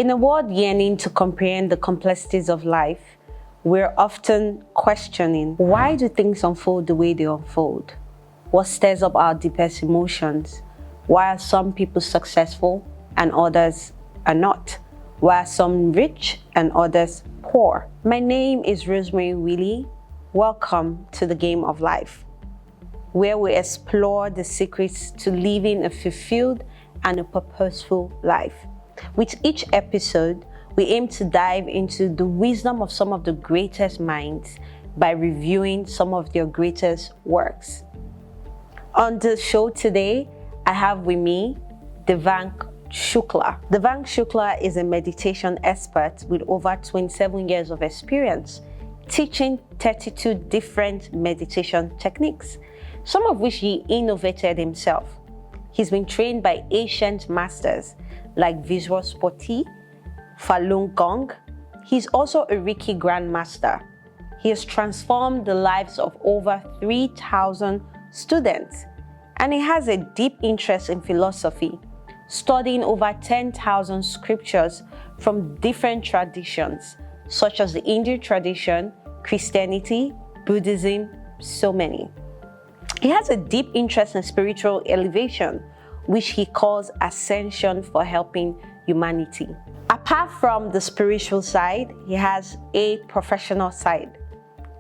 In a world yearning to comprehend the complexities of life, we're often questioning, why do things unfold the way they unfold? What stirs up our deepest emotions? Why are some people successful and others are not? Why are some rich and others poor? My name is Rosemary Willie. Welcome to the Game of Life, where we explore the secrets to living a fulfilled and a purposeful life. With each episode, we aim to dive into the wisdom of some of the greatest minds by reviewing some of their greatest works. On the show today, I have with me Goldevank Shukla. Goldevank Shukla is a meditation expert with over 27 years of experience teaching 32 different meditation techniques, some of which he innovated himself. He's been trained by ancient masters like Viswa Sphoorthi, Falun Gong. He's also a Reiki Grandmaster. He has transformed the lives of over 3,000 students, and he has a deep interest in philosophy, studying over 10,000 scriptures from different traditions, such as the Hindu tradition, Christianity, Buddhism, so many. He has a deep interest in spiritual elevation, which he calls ascension for helping humanity. Apart from the spiritual side, he has a professional side.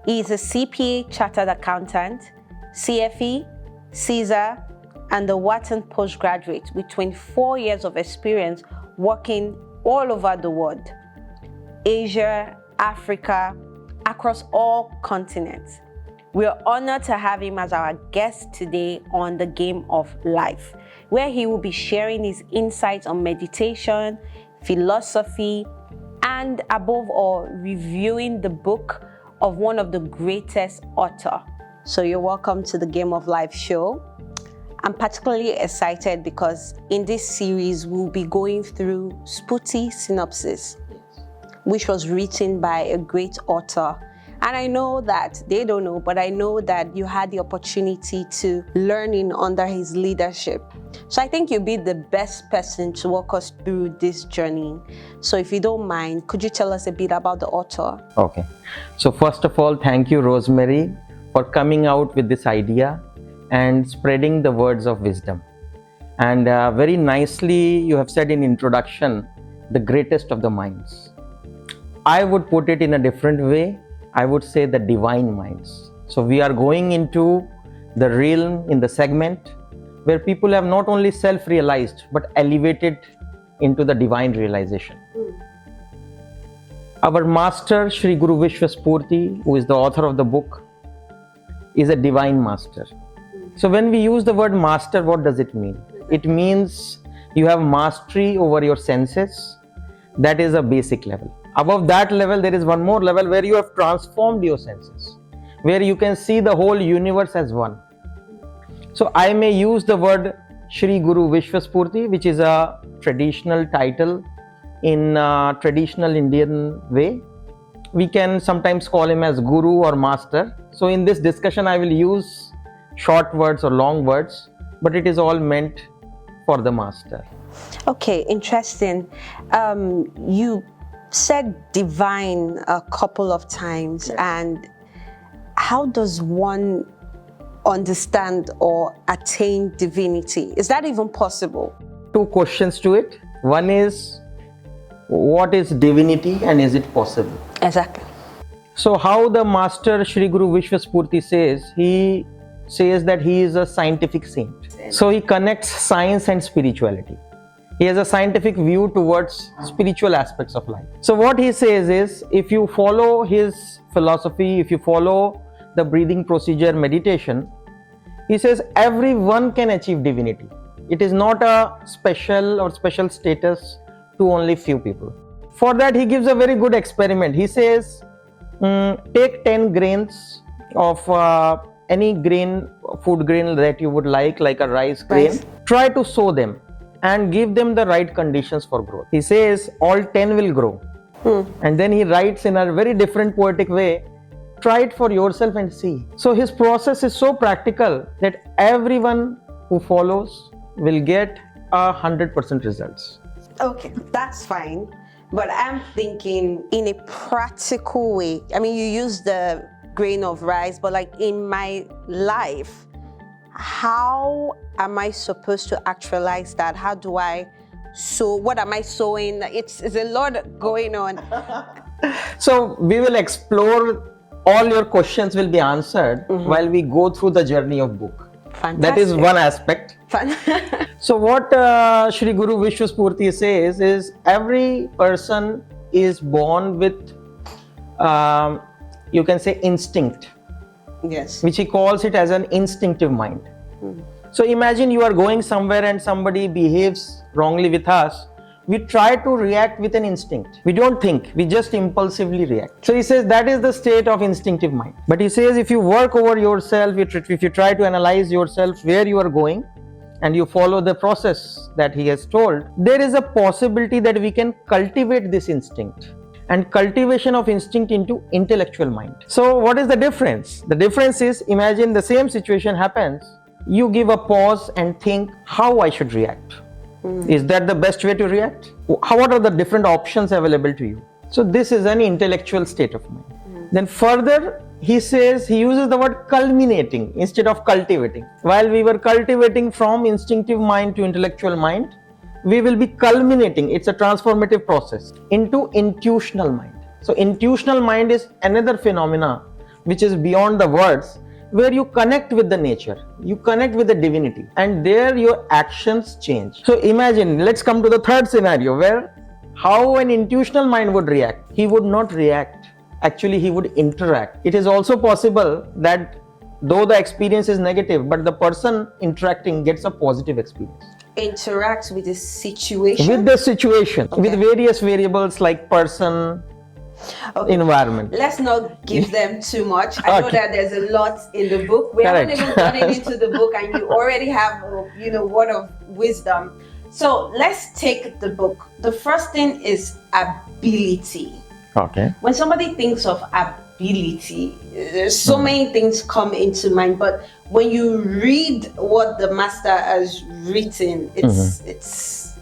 He is a CPA chartered accountant, CFE, CSER, and a Wharton postgraduate with 24 years of experience working all over the world, Asia, Africa, across all continents. We are honored to have him as our guest today on the Game of Life, where he will be sharing his insights on meditation, philosophy, and above all, reviewing the book of one of the greatest authors. So you're welcome to the Game of Life show. I'm particularly excited because in this series, we'll be going through Sphoorthi Synopsis, which was written by a great author. And I know that they don't know, but I know that you had the opportunity to learn in under his leadership. So I think you'll be the best person to walk us through this journey. So if you don't mind, could you tell us a bit about the author? Okay. So first of all, thank you, Rosemary, for coming out with this idea and spreading the words of wisdom. And very nicely, you have said in introduction, the greatest of the minds. I would put it in a different way. I would say the divine minds. So we are going into the realm in the segment where people have not only self-realized but elevated into the divine realization. Our master, Shri Guru Viswa Sphoorthi, who is the author of the book, is a divine master. So when we use the word master, what does it mean? It means you have mastery over your senses. That is a basic level. Above that level, there is one more level where you have transformed your senses, where you can see the whole universe as one. So I may use the word Shri Guru Viswa Sphoorthi, which is a traditional title in traditional Indian way. We can sometimes call him as Guru or Master. So in this discussion, I will use short words or long words, but it is all meant for the Master. Okay, interesting. You said divine a couple of times, and how does one understand or attain divinity? Is that even possible? Two questions to it. One is, what is divinity and is it possible? Exactly. So how the master Shri Guru Viswa Sphoorthi says, he says that he is a scientific saint. So he connects science and spirituality. He has a scientific view towards spiritual aspects of life. So what he says is, if you follow his philosophy, if you follow the breathing procedure meditation, he says everyone can achieve divinity. It is not a special status to only few people. For that, he gives a very good experiment. He says, take 10 grains of any grain, food grain that you would like a rice grain. Right. Try to sow them and give them the right conditions for growth. He says all 10 will grow. And then he writes in a very different poetic way, try it for yourself and see. So his process is so practical that everyone who follows will get 100% results. Okay, that's fine. But I'm thinking in a practical way. I mean, you use the grain of rice, but like in my life, how am I supposed to actualize that? How do I sow? What am I sowing? It's a lot going on. So we will explore, all your questions will be answered while we go through the journey of book. Fantastic. That is one aspect. So what Shri Guru Viswa Sphoorthi says is every person is born with, you can say, instinct. Yes. Which he calls it as an instinctive mind. So imagine you are going somewhere and somebody behaves wrongly with us. We try to react with an instinct. We don't think, we just impulsively react. So he says that is the state of instinctive mind. But he says if you work over yourself, if you try to analyze yourself where you are going and you follow the process that he has told, there is a possibility that we can cultivate this instinct. And cultivation of instinct into intellectual mind. So what is the difference? The difference is, imagine the same situation happens, you give a pause and think how I should react. Is that the best way to react? What are the different options available to you? So this is an intellectual state of mind. Then further, he says, he uses the word culminating instead of cultivating. While we were cultivating from instinctive mind to intellectual mind, we will be culminating, it's a transformative process, into intuitional mind. So intuitional mind is another phenomena which is beyond the words, where you connect with the nature, you connect with the divinity, and there your actions change. So imagine, let's come to the third scenario where how an intuitional mind would react. He would not react, actually he would interact. It is also possible that though the experience is negative, but the person interacting gets a positive experience. Interacts with the situation? With the situation, okay. With various variables like person, okay. Environment. Let's not give them too much. I know that there's a lot in the book. We haven't even gotten into the book and you already have, word of wisdom. So let's take the book. The first thing is ability. Okay. When somebody thinks of ability, there's so many things come into mind, but when you read what the master has written, it's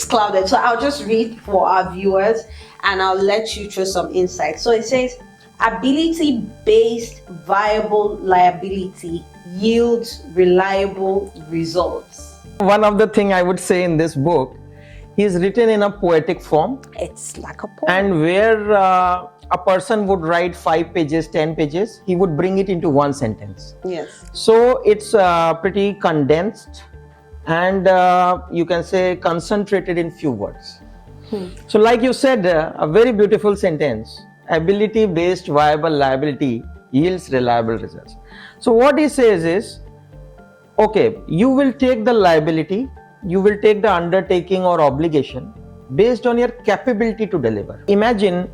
clouded. So I'll just read for our viewers and I'll let you throw some insight. So it says, ability-based viable liability yields reliable results. One of the things I would say in this book, is written in a poetic form. It's like a poem. And where a person would write 5 pages, 10 pages, he would bring it into one sentence. Yes. So it's pretty condensed and you can say concentrated in few words. So like you said, a very beautiful sentence, ability-based viable liability yields reliable results. So what he says is, okay, you will take the liability, you will take the undertaking or obligation based on your capability to deliver. Imagine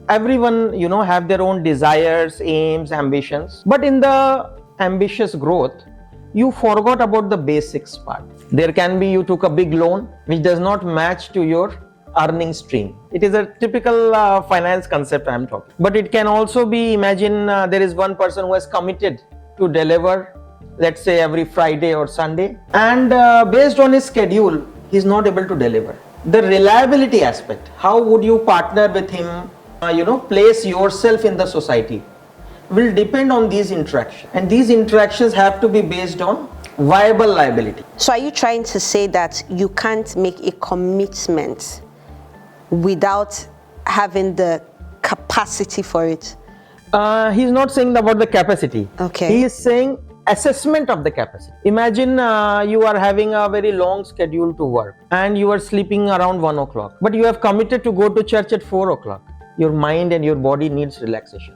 everyone, have their own desires, aims, ambitions, but in the ambitious growth, you forgot about the basics part. There can be you took a big loan which does not match to your earning stream. It is a typical finance concept I am talking. But it can also be, imagine there is one person who has committed to deliver, let's say every Friday or Sunday, and based on his schedule, he is not able to deliver. The reliability aspect, how would you partner with him, place yourself in the society, will depend on these interactions. And these interactions have to be based on viable liability. So are you trying to say that you can't make a commitment without having the capacity for it? He's not saying about the capacity. Okay. He is saying assessment of the capacity. Imagine you are having a very long schedule to work and you are sleeping around 1 o'clock, but you have committed to go to church at 4 o'clock. Your mind and your body needs relaxation.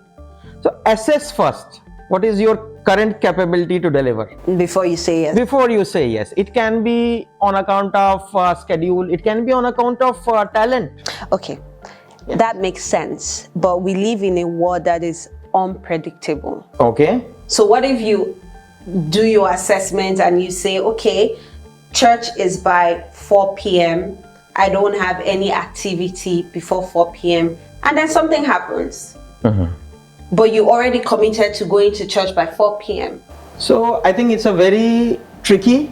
So assess first, what is your current capability to deliver? Before you say yes. Before you say yes. It can be on account of schedule, it can be on account of talent. Okay, yes. That makes sense, but we live in a world that is unpredictable. Okay. So what if you do your assessment and you say, okay, church is by 4 p.m. I don't have any activity before 4 p.m. and then something happens. But you already committed to going to church by 4 p.m. So I think it's a very tricky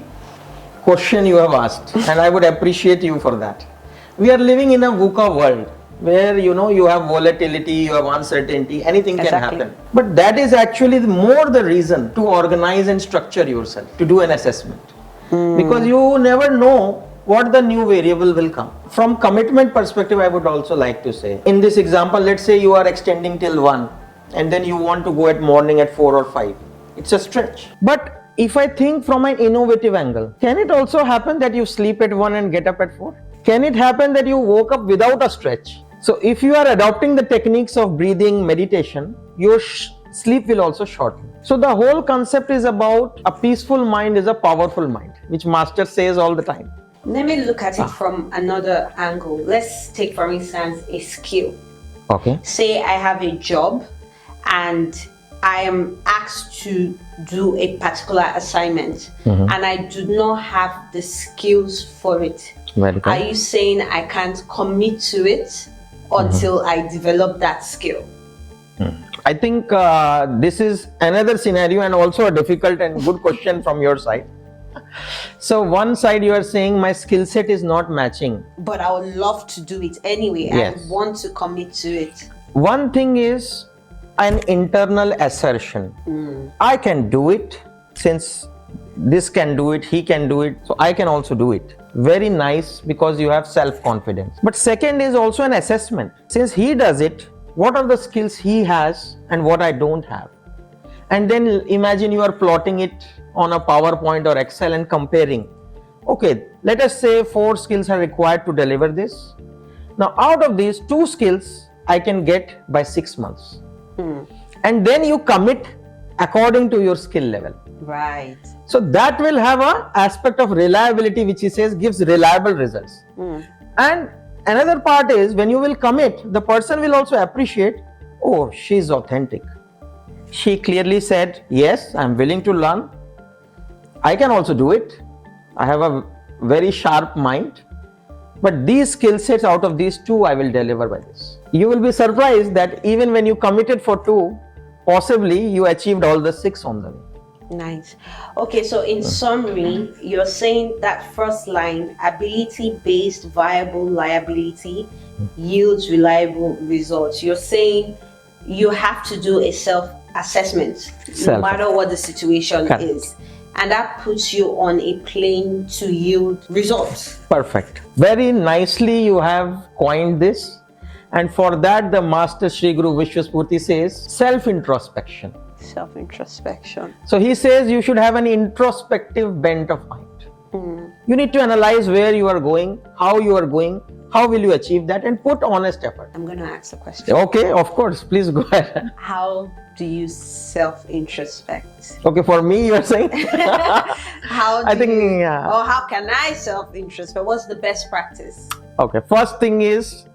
question you have asked and I would appreciate you for that. We are living in a VUCA world where you have volatility, you have uncertainty, anything can Exactly. happen. But that is actually more the reason to organize and structure yourself, to do an assessment. Because you never know what the new variable will come. From commitment perspective, I would also like to say, in this example, let's say you are extending till 1 and then you want to go at morning at 4 or 5. It's a stretch. But if I think from an innovative angle, can it also happen that you sleep at 1 and get up at 4? Can it happen that you woke up without a stretch? So if you are adopting the techniques of breathing, meditation, your sleep will also shorten. So the whole concept is about a peaceful mind is a powerful mind, which master says all the time. Let me look at it from another angle. Let's take, for instance, a skill. Okay. Say I have a job and I am asked to do a particular assignment and I do not have the skills for it. Very good. Are you saying I can't commit to it until I develop that skill? I think this is another scenario and also a difficult and good question from your side. So one side you are saying my skill set is not matching. But I would love to do it anyway. Yes. I want to commit to it. One thing is an internal assertion. I can do it, since this can do it, he can do it, so I can also do it. Very nice, because you have self-confidence. But second is also an assessment. Since he does it, what are the skills he has and what I don't have? And then imagine you are plotting it on a PowerPoint or Excel and comparing. Okay, let us say 4 skills are required to deliver this. Now out of these, 2 skills I can get by 6 months. And then you commit according to your skill level. Right. So that will have an aspect of reliability, which he says gives reliable results. And another part is when you will commit, the person will also appreciate, oh, she's authentic. She clearly said, yes, I'm willing to learn. I can also do it. I have a very sharp mind. But these skill sets, out of these 2, I will deliver by this. You will be surprised that even when you committed for 2, possibly you achieved all the 6 on the way. Nice. Okay, so in summary, you're saying that first line, ability-based viable liability yields reliable results. You're saying you have to do a self-assessment no matter what the situation is. And that puts you on a plane to yield results. Perfect. Very nicely you have coined this. And for that, the Master Shri Guru Viswa Sphoorthi says self-introspection. Self-introspection. So he says you should have an introspective bent of mind. You need to analyze where you are going, how you are going, how will you achieve that, and put honest effort. I'm going to ask the question. Okay, of course. Please go ahead. How do you self-introspect? Okay, for me, you are saying? How do I think, you, yeah. or how can I self-introspect? What's the best practice? Okay, first thing is,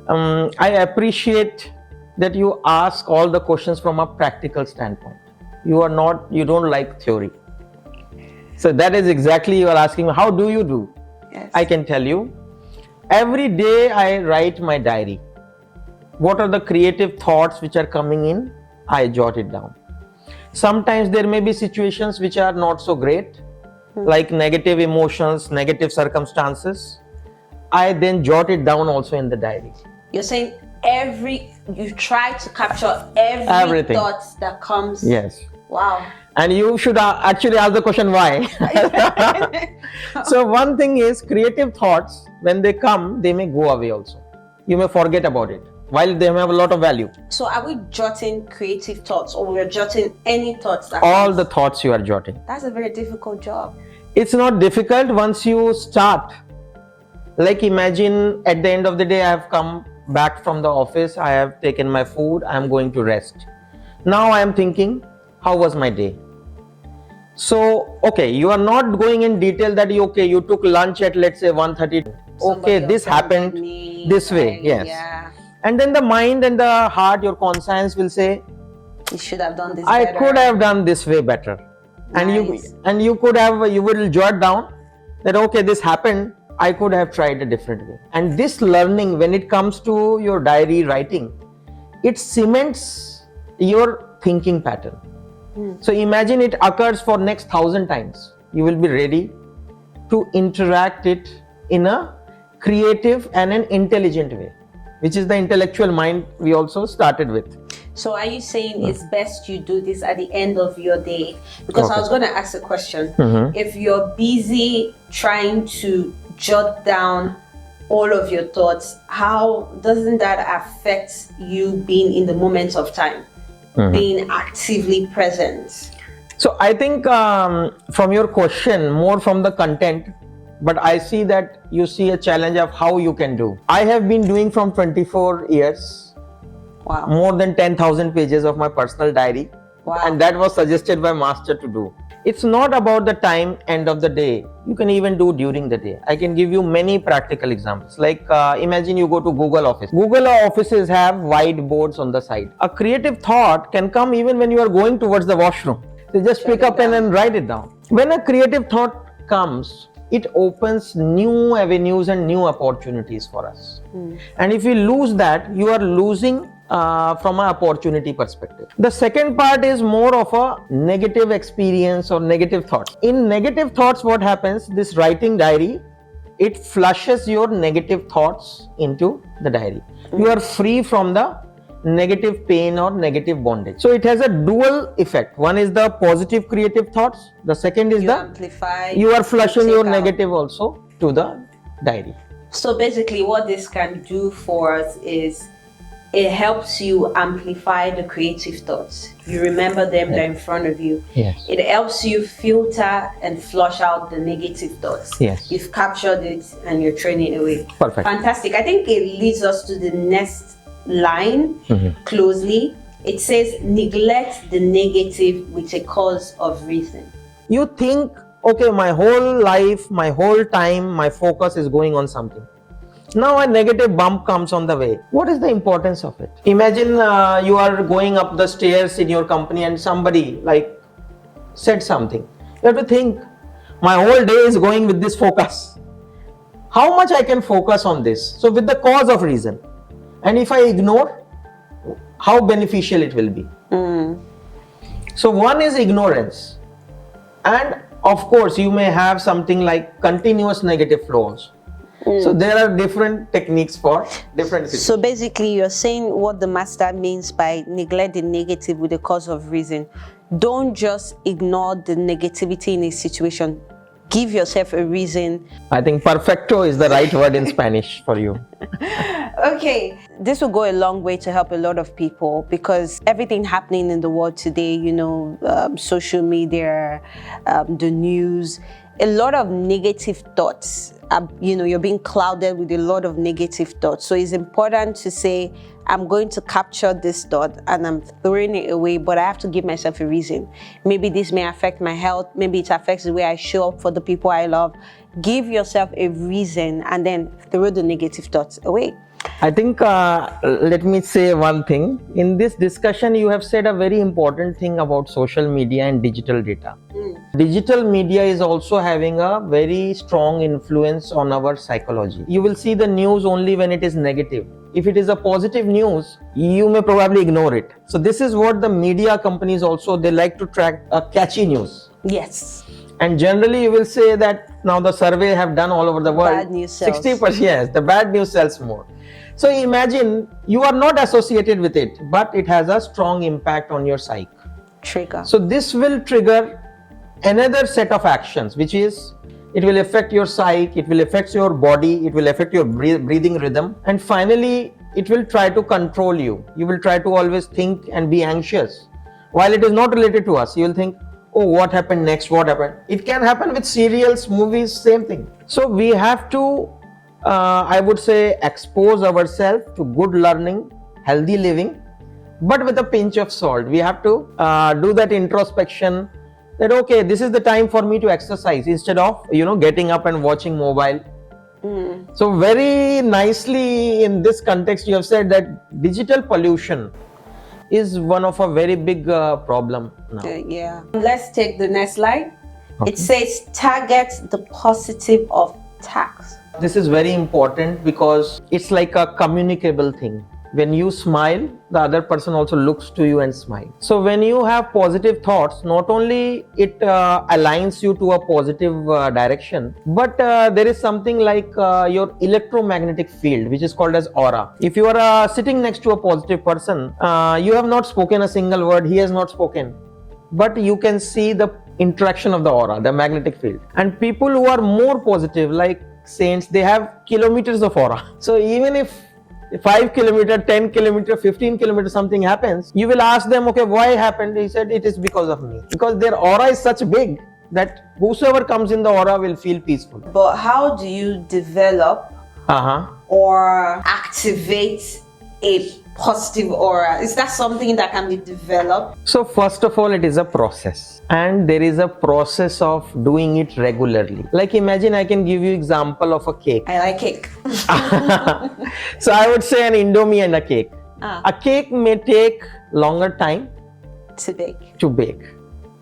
I appreciate that you ask all the questions from a practical standpoint. You don't like theory. So that is exactly you are asking, how do you do? Yes. I can tell you, every day I write my diary. What are the creative thoughts which are coming in? I jot it down. Sometimes there may be situations which are not so great, like negative emotions, negative circumstances. I then jot it down also in the diary. You're saying you try to capture everything thought that comes. Yes. Wow. And you should actually ask the question why. So one thing is, creative thoughts, when they come, they may go away also. You may forget about it, while they have a lot of value. So are we jotting creative thoughts, or we're jotting any thoughts that all the thoughts you are jotting? That's a very difficult job. It's not difficult once you start. Like imagine at the end of the day, I have come back from the office, I have taken my food, I am going to rest. Now I am thinking, how was my day? So, okay, you are not going in detail that you took lunch at, let's say, 1:30. Okay, this happened this way. Yes. Yeah. And then the mind and the heart, your conscience will say, you should have done this I better. could have done this way better. Nice. And you will jot down that, okay, this happened, I could have tried a different way. And this learning, when it comes to your diary writing, it cements your thinking pattern. So imagine it occurs for next 1,000 times. You will be ready to interact it in a creative and an intelligent way, which is the intellectual mind we also started with. So are you saying it's best you do this at the end of your day? Because I was going to ask a question. If you're busy trying to jot down all of your thoughts, how doesn't that affect you being in the moment of time, being actively present? So I think from your question, more from the content, but I see that you see a challenge of how you can do. I have been doing from 24 years, Wow. more than 10,000 pages of my personal diary. Wow. And that was suggested by master to do. It's not about the time end of the day. You can even do during the day. I can give you many practical examples. Like imagine you go to Google Office. Google offices have whiteboards on the side. A creative thought can come even when you are going towards the washroom. So just pick up pen and write it down. When a creative thought comes, it opens new avenues and new opportunities for us. And if we lose that, you are losing from an opportunity perspective. The second part is more of a negative experience or negative thoughts. In negative thoughts, what happens? This writing diary, it flushes your negative thoughts into the diary. You are free from the negative pain or negative bondage. So it has a dual effect. One is the positive creative thoughts. The second is you are flushing your negative also to the diary. So basically what this can do for us is it helps you amplify the creative thoughts. You remember them, they're in front of you. Yes. It helps you filter and flush out the negative thoughts. Yes. You've captured it and you're throwing it away. Perfect. Fantastic. I think it leads us to the next line closely. It says, neglect the negative with a cause of reason. You think, okay, my whole life, my whole time, my focus is going on something. Now a negative bump comes on the way. What is the importance of it? Imagine you are going up the stairs in your company and somebody like said something. You have to think, my whole day is going with this focus. How much I can focus on this? So with the cause of reason. And if I ignore, how beneficial it will be. So one is ignorance. And of course, you may have something like continuous negative flows. So there are different techniques for different situations. So basically you're saying what the master means by neglect the negative with the cause of reason. Don't just ignore the negativity in a situation. Give yourself a reason. I think perfecto is the right word in Spanish for you. Okay, this will go a long way to help a lot of people because everything happening in the world today, you know, social media, the news, a lot of negative thoughts. You know, you're being clouded with a lot of negative thoughts. So it's important to say, I'm going to capture this thought and I'm throwing it away, but I have to give myself a reason. Maybe this may affect my health. Maybe it affects the way I show up for the people I love. Give yourself a reason and then throw the negative thoughts away. I think, let me say one thing. In this discussion, you have said a very important thing about social media and digital data. Digital media is also having a very strong influence on our psychology. You will see the news only when it is negative. If it is a positive news, you may probably ignore it. So this is what the media companies also, they like to track catchy news. Yes. And generally you will say that now the survey have done all over the world. Bad news sells. 60%, yes, the bad news sells more. So imagine you are not associated with it, but it has a strong impact on your psyche. Trigger. So this will trigger another set of actions, which is it will affect your psyche, it will affect your body, it will affect your breathing rhythm, and finally it will try to control you. You will try to always think and be anxious. While it is not related to us, you will think, oh, what happened next, what happened? It can happen with serials, movies, same thing. So we have to, I would say, expose ourselves to good learning, healthy living, but with a pinch of salt. We have to do that introspection that, okay, this is the time for me to exercise instead of, you know, getting up and watching mobile. So very nicely in this context, you have said that digital pollution is one of a very big problem now. Yeah. Let's take the next slide. Okay. It says target the positive of tax. This is very important because it's like a communicable thing. When you smile, the other person also looks to you and smiles. So when you have positive thoughts, not only it aligns you to a positive direction, but there is something like your electromagnetic field, which is called as aura. If you are sitting next to a positive person, you have not spoken a single word, he has not spoken, but you can see the interaction of the aura, the magnetic field. And people who are more positive, like saints, they have kilometers of aura. So even if 5 kilometer, 10 kilometer, 15 kilometer something happens, you will ask them, okay, why happened? He said, it is because of me. Because their aura is such big that whosoever comes in the aura will feel peaceful. But how do you develop or activate a positive aura? Is that something that can be developed? So first of all, it is a process, and there is a process of doing it regularly. Like imagine I can give you example of a cake. I like cake. So I would say an Indomie and a cake. A cake may take longer time to bake.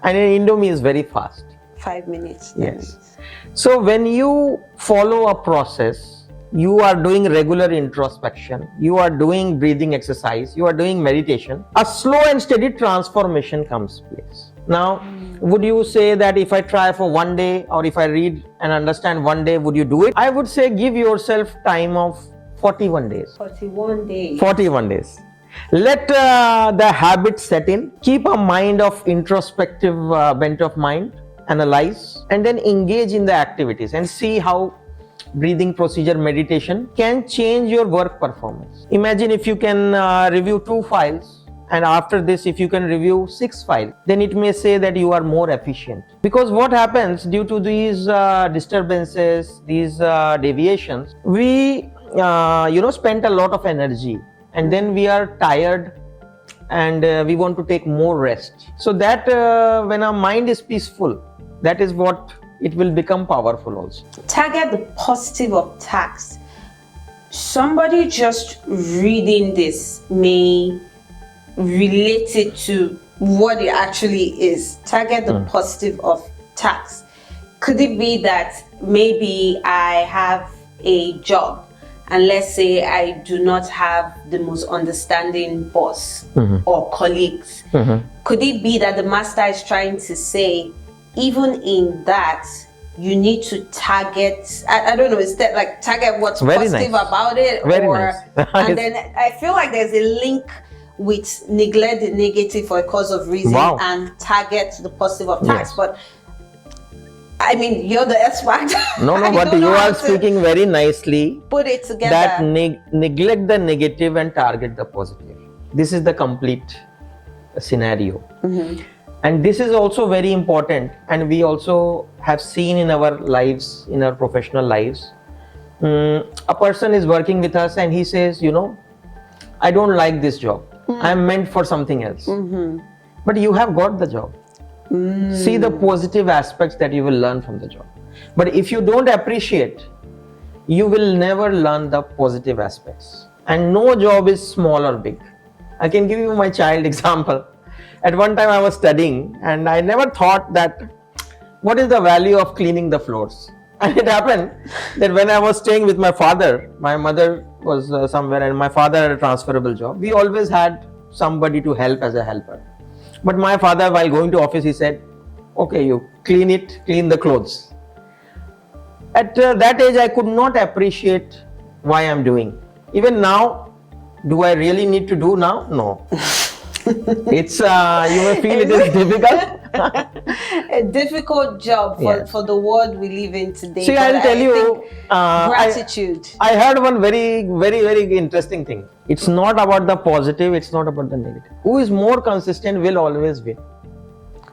And an Indomie is very fast. 5 minutes. Yes. So when you follow a process, you are doing regular introspection, you are doing breathing exercise, you are doing meditation, a slow and steady transformation comes place. Now, would you say that if I try for 1 day, or if I read and understand 1 day, would you do it? I would say give yourself time of 41 days. 41 days. 41 days. Let the habit set in. Keep a mind of introspective bent of mind, analyze, and then engage in the activities and see how breathing procedure, meditation can change your work performance. Imagine if you can review 2 files, and after this if you can review 6 files, then it may say that you are more efficient. Because what happens due to these disturbances, these deviations, we spent a lot of energy, and then we are tired and we want to take more rest. So that when our mind is peaceful, that is what it will become powerful also. Target the positive of tasks. Somebody just reading this may relate it to what it actually is. Target the positive of tasks. Could it be that maybe I have a job, and let's say I do not have the most understanding boss or colleagues? Could it be that the master is trying to say, even in that, you need to target, I don't know, is that like target what's very positive nice. About it? Very or nice. And then I feel like there's a link with neglect the negative for a cause of reason and target the positive of tax. But I mean, you're the expert. No, but you are speaking very nicely. Put it together. That neglect the negative and target the positive. This is the complete scenario. And this is also very important, and we also have seen in our lives, in our professional lives, a person is working with us and he says, I don't like this job. I am meant for something else. But you have got the job. See the positive aspects that you will learn from the job. But if you don't appreciate, you will never learn the positive aspects. And no job is small or big. I can give you my child example. At one time I was studying and I never thought that what is the value of cleaning the floors. And it happened that when I was staying with my father, my mother was somewhere and my father had a transferable job. We always had somebody to help as a helper. But my father, while going to office, he said, okay, you clean the clothes. At that age, I could not appreciate why I'm doing. Even now, do I really need to do now? No. It's you may feel it is difficult. A difficult job for the world we live in today. See, I'll tell you, gratitude. I heard one very, very, very interesting thing. It's not about the positive, it's not about the negative. Who is more consistent will always win.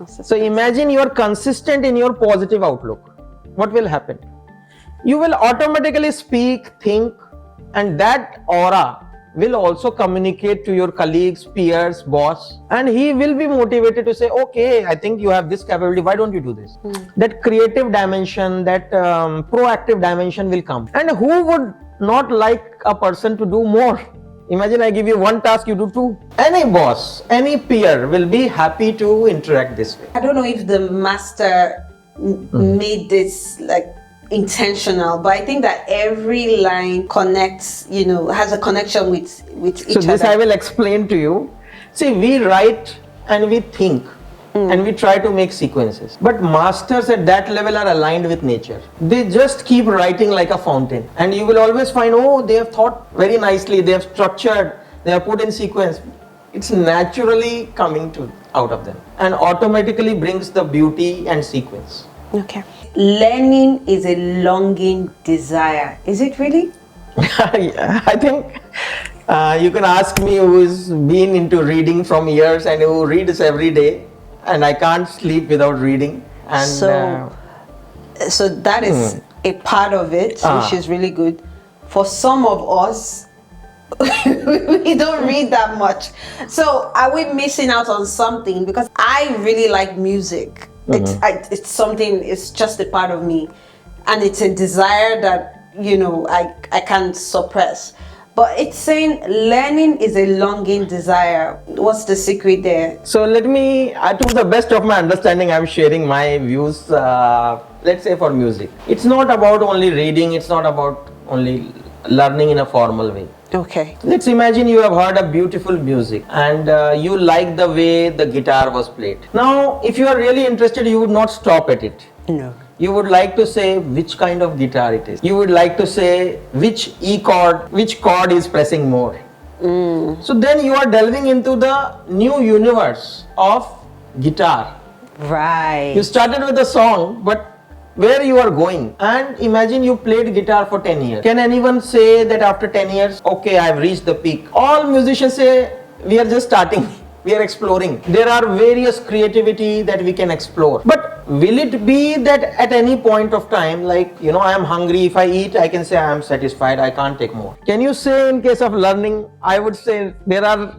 So imagine you are consistent in your positive outlook. What will happen? You will automatically speak, think, and that aura will also communicate to your colleagues, peers, boss, and he will be motivated to say, okay, I think you have this capability, why don't you do this? That creative dimension, that proactive dimension will come. And who would not like a person to do more? Imagine I give you one task, you do 2. Any boss, any peer will be happy to interact this way. I don't know if the master made this like intentional, but I think that every line connects, has a connection with each So other. this I will explain to you. See, we write and we think and we try to make sequences. But masters at that level are aligned with nature. They just keep writing like a fountain. And you will always find, oh, they have thought very nicely, they have structured, they have put in sequence. It's naturally coming out of them and automatically brings the beauty and sequence. Okay. Learning is a longing desire. Is it really? I think you can ask me, who's been into reading from years and who reads every day, and I can't sleep without reading. And so that is a part of it, which is really good. For some of us, we don't read that much. So are we missing out on something? Because I really like music. It's something, it's just a part of me. And it's a desire that, I can't suppress. But it's saying learning is a longing desire. What's the secret there? So to the best of my understanding, I'm sharing my views, let's say for music. It's not about only reading, it's not about only learning in a formal way. Okay. Let's imagine you have heard a beautiful music and you like the way the guitar was played. Now, if you are really interested, you would not stop at it. No. You would like to say which kind of guitar it is. You would like to say which chord is pressing more. So then you are delving into the new universe of guitar. Right. You started with a song, but where you are going, and imagine you played guitar for 10 years. Can anyone say that after 10 years, okay, I've reached the peak? All musicians say, we are just starting. We are exploring. There are various creativity that we can explore. But will it be that at any point of time, like, I am hungry, if I eat, I can say I am satisfied, I can't take more. Can you say in case of learning, I would say there are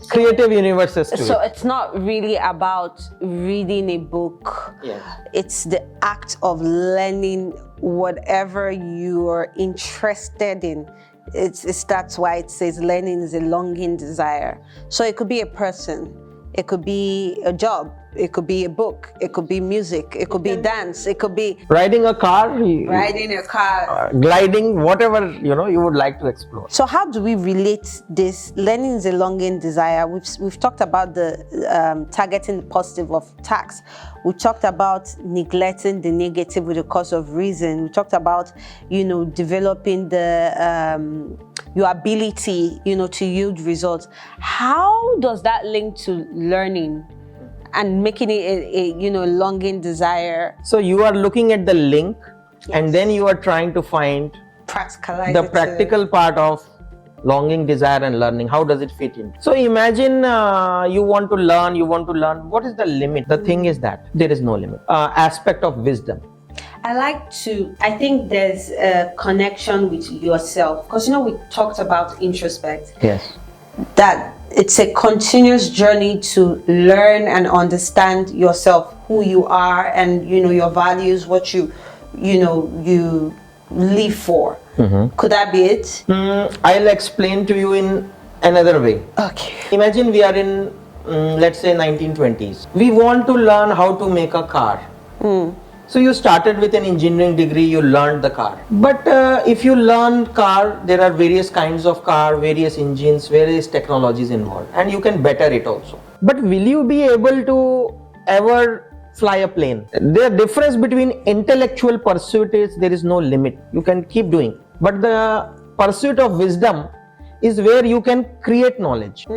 creative universes to So it. it's not really about reading a book. Yes. It's the act of learning whatever you are interested in. That's why it says learning is a longing desire. So it could be a person, it could be a job, it could be a book, it could be music, it could be dance, it could be Riding a car, riding a car. gliding, whatever you would like to explore. So how do we relate this? Learning is a longing desire. We've talked about the targeting the positive of tax. We talked about neglecting the negative with the cause of reason. We talked about developing the your ability to yield results. How does that link to learning and making it a longing desire? So you are looking at the link, and then you are trying to find Practicalize the it, practical part of longing, desire and learning. How does it fit in? So imagine you want to learn. What is the limit? The thing is that there is no limit. Aspect of wisdom. I think there's a connection with yourself, because we talked about introspect. Yes. That it's a continuous journey to learn and understand yourself, who you are, and your values, what you live for. Could that be it? I'll explain to you in another way. Okay. Imagine we are in let's say 1920s. We want to learn how to make a car. So you started with an engineering degree, you learned the car. But if you learn car, there are various kinds of car, various engines, various technologies involved, and you can better it also. But will you be able to ever fly a plane? The difference between intellectual pursuit is there is no limit. You can keep doing. But the pursuit of wisdom is where you can create knowledge.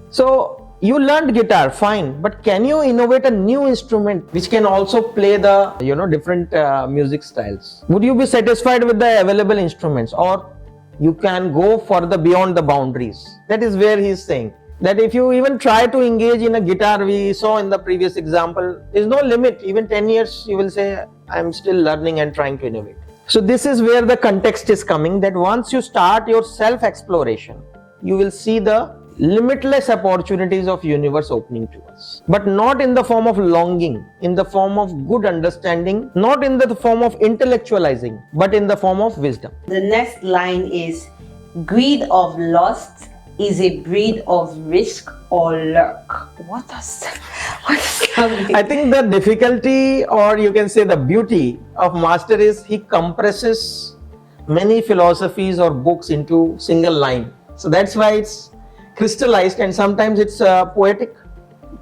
So you learned guitar, fine, but can you innovate a new instrument which can also play the different music styles? Would you be satisfied with the available instruments, or you can go further beyond the boundaries? That is where he is saying that if you even try to engage in a guitar, we saw in the previous example, there is no limit. Even 10 years you will say, I am still learning and trying to innovate. So this is where the context is coming, that once you start your self-exploration, you will see the limitless opportunities of universe opening to us, but not in the form of longing, in the form of good understanding, not in the form of intellectualizing, but in the form of wisdom. The next line is, greed of lust is a breed of risk or lurk. What does that mean? I think the difficulty, or you can say the beauty of master, is he compresses many philosophies or books into single line. So that's why it's crystallized, and sometimes it's poetic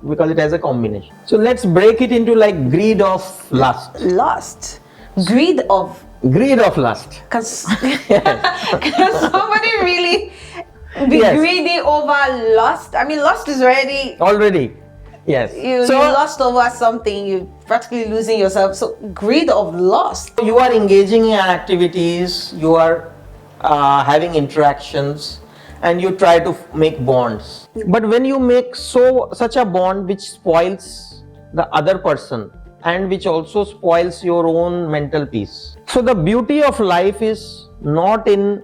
because it has a combination. So let's break it into like greed of lust. Lust. Greed of. Greed of lust. Because can somebody really be Yes. greedy over lust? I mean, lust is Already. Yes. you So lust over something, you're practically losing yourself. So greed of lust. you are engaging in activities, you are having interactions, and you try to make bonds. But when you make such a bond which spoils the other person and which also spoils your own mental peace. So the beauty of life is not in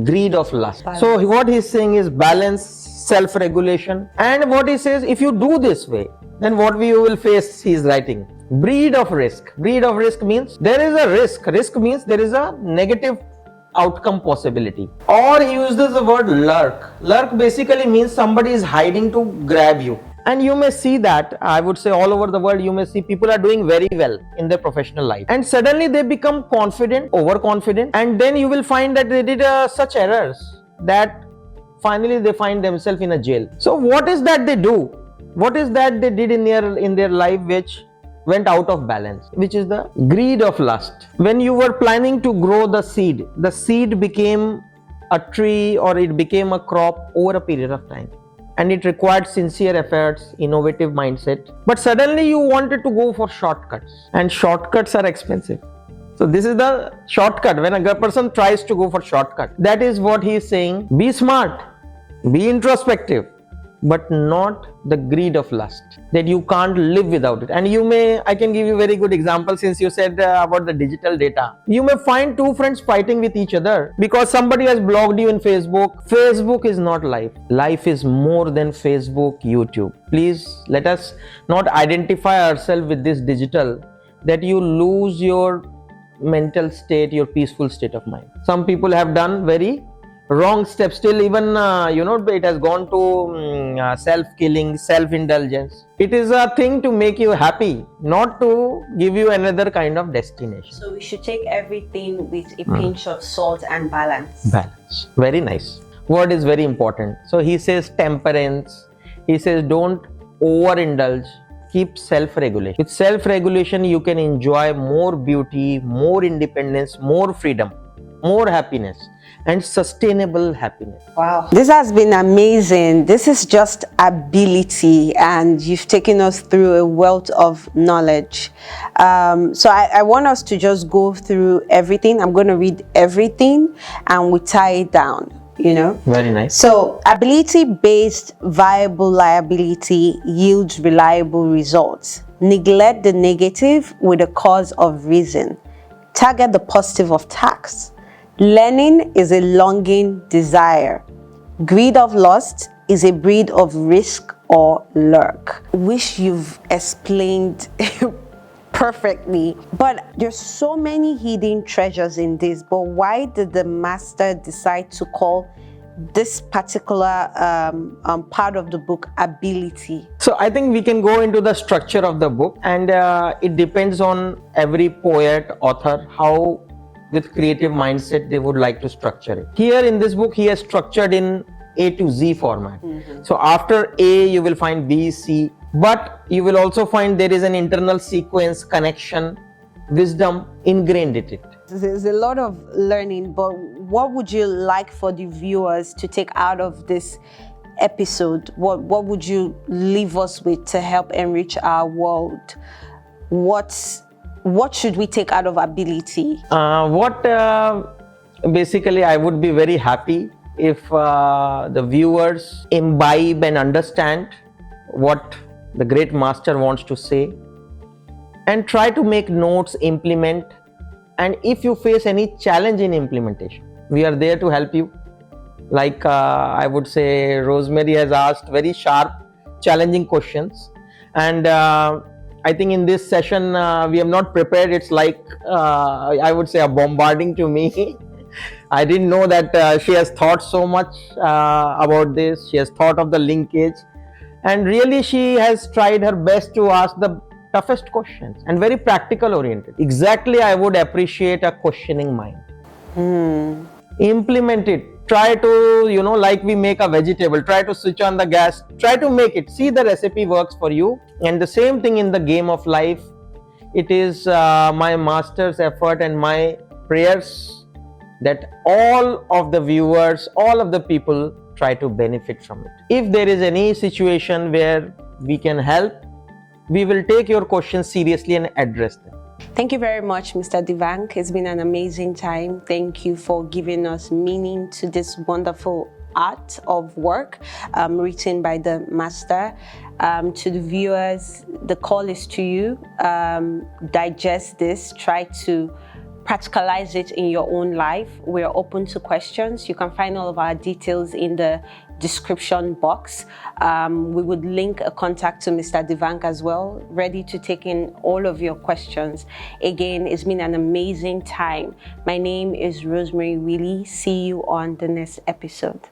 greed of lust. Balance. So what he's saying is balance, self-regulation, and what he says, if you do this way, then what we will face, he's writing, breed of risk. Breed of risk means there is a risk. Risk means there is a negative outcome possibility. Or he uses the word lurk. Lurk basically means somebody is hiding to grab you. And you may see that, I would say all over the world, you may see people are doing very well in their professional life. And suddenly they become confident, overconfident. And then you will find that they did such errors that finally they find themselves in a jail. So what is that they do? What is that they did in their life which went out of balance, which is the greed of lust. When you were planning to grow the seed became a tree, or it became a crop over a period of time. And it required sincere efforts, innovative mindset. But suddenly you wanted to go for shortcuts, and shortcuts are expensive. So this is the shortcut. When a person tries to go for shortcut, that is what he is saying. Be smart, be introspective, but not the greed of lust, that you can't live without it. And I can give you a very good example, since you said about the digital data. You may find two friends fighting with each other because somebody has blocked you in Facebook. Facebook is not life. Life is more than Facebook, YouTube. Please let us not identify ourselves with this digital, that you lose your mental state, your peaceful state of mind. Some people have done very wrong steps, still even it has gone to self-killing, self-indulgence. It is a thing to make you happy, not to give you another kind of destination. So we should take everything with a pinch of salt and balance. Balance. Very nice. Word is very important. So he says temperance. He says don't overindulge. Keep self-regulation. With self-regulation, you can enjoy more beauty, more independence, more freedom, more happiness, and sustainable happiness. Wow. This has been amazing. This is just ability, and you've taken us through a wealth of knowledge. So I want us to just go through everything. I'm going to read everything and we tie it down, Very nice. So ability-based viable liability yields reliable results. Neglect the negative with a cause of reason. Target the positive of task. Learning is a longing desire. Greed of lust is a breed of risk or lurk. Wish you've explained perfectly. But there's so many hidden treasures in this. But why did the master decide to call this particular part of the book ability? So I think we can go into the structure of the book, and it depends on every poet, author, how with creative mindset they would like to structure it. Here in this book, he has structured in A to Z format. So after A, you will find B, C, but you will also find there is an internal sequence, connection, wisdom ingrained in it. There's a lot of learning, but what would you like for the viewers to take out of this episode? What would you leave us with to help enrich our world? What should we take out of ability? Basically, I would be very happy if the viewers imbibe and understand what the great master wants to say, and try to make notes, implement. And if you face any challenge in implementation, we are there to help you. Like I would say, Rosemary has asked very sharp, challenging questions, and I think in this session we have not prepared. It's like I would say a bombarding to me. I didn't know that she has thought so much about this. She has thought of the linkage, and really she has tried her best to ask the toughest questions and very practical oriented. Exactly, I would appreciate a questioning mind. Implement it. Try to, like we make a vegetable, try to switch on the gas, try to make it, see the recipe works for you. And the same thing in the game of life. It is my master's effort and my prayers that all of the viewers, all of the people try to benefit from it. If there is any situation where we can help, we will take your questions seriously and address them. Thank you very much, Mr. Goldevank. It's been an amazing time. Thank you for giving us meaning to this wonderful art of work written by the master. To the viewers, the call is to you. Digest this, try to practicalize it in your own life. We're open to questions. You can find all of our details in the description box. We would link a contact to Mr. Goldevank as well, ready to take in all of your questions. Again, it's been an amazing time. My name is Rosemary Willie. See you on the next episode.